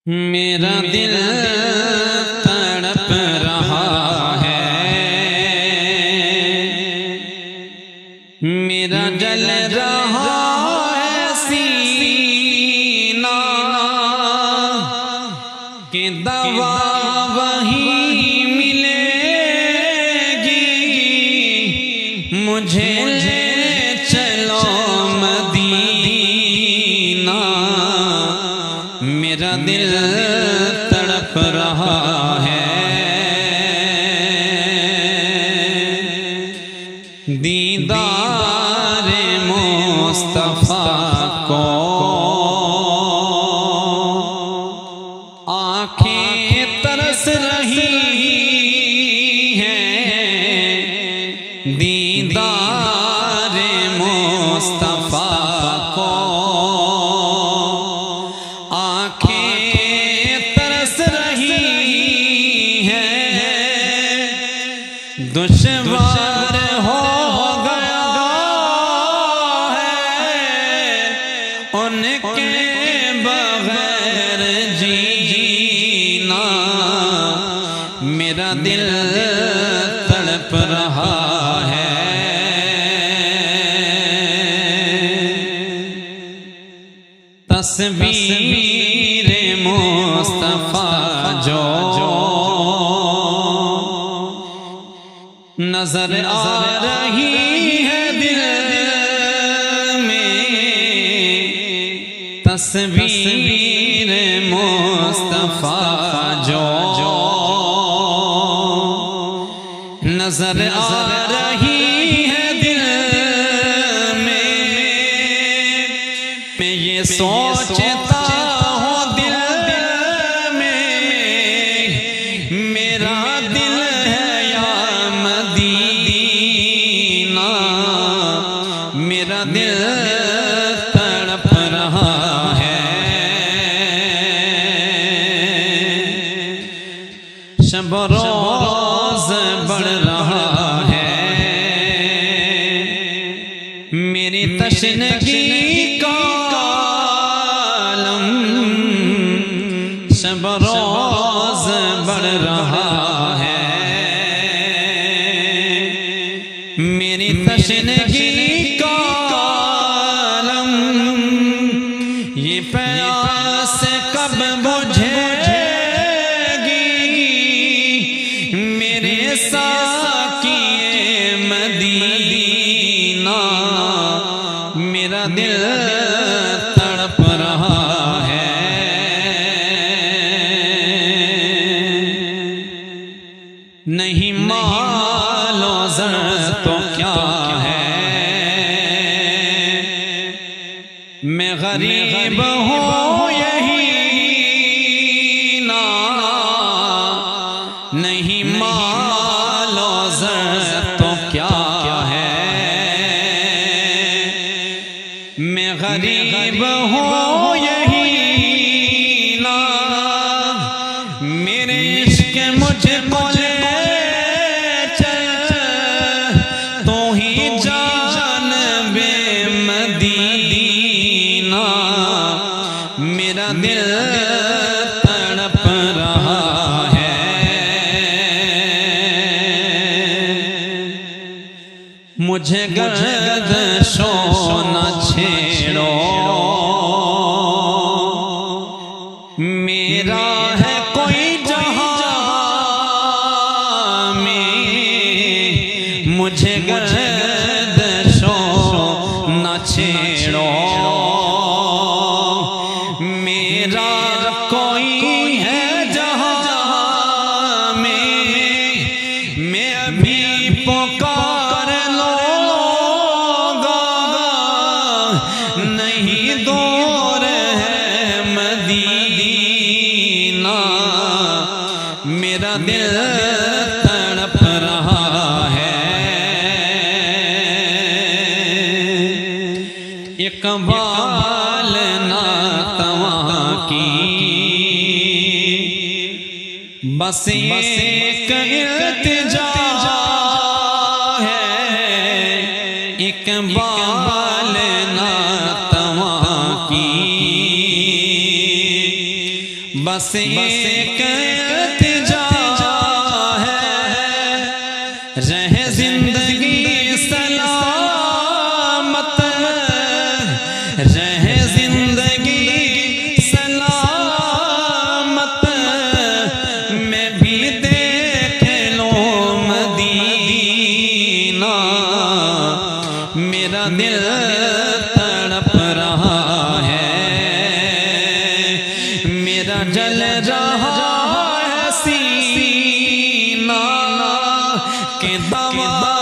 میرا دل تڑپ رہا ہے، میرا جل رہا ہے سینہ کہ دوا وہی ملے گی مجھے لے چلو مدینہ۔ میرا دل تڑپ رہا ہے، دیدار مصطفیٰ کو آنکھیں ترس رہی ہیں، دیدار مصطفیٰ کو دشوار ہو گیا ہے ان کے بغیر جینا۔ میرا دل تڑپ رہا ہے، تصویر مصطفیٰ جو نظر آ رہی ہے دل میں، تصویر مصطفیٰ جو نظر آ رہی ہے دل میں، میں یہ سوچتا ہوں دل میں میرا دل ہے یا مدینہ۔ میرا دل تڑپ رہا ہے، شب و روز بڑھ رہا ہے میری تشنگی کا عالم، شب و روز بڑھ رہا ہے میری تشنگی کا عالم۔ یہ پیاس کب بجھے گی میرے ساقی مدینہ۔ میرا دل تڑپ رہا ہے، نہیں مال و زر تو کیا ہے، میں غریب ہوں یہی نا، نہیں مال و زر تو کیا ہے، میں غریب ہوں یہی نا۔ میرے عشق مجھ کو لے میرا دل تڑپ رہا ہے، مجھے گردشوں نہ چھیڑو، میرا ہے کوئی جہاں میں، مجھے گردشوں نہ چھیڑو، میرا کوئی ہے جہاں میں ابھی پکار لوں گا، نہیں دور ہے مدینہ۔ میرا دل تڑپ رہا ہے، اقبال ناتواں کی بس ایک التجا ہے، اقبال ناتواں کی بس ایک التجا ہے، رہے زندگی سلامت، رہے زندگی سلامت، میں بھی دیکھ لوں مدینہ، میرا دل تڑپ رہا ہے، میرا جل رہا ہے سینہ کہ دوا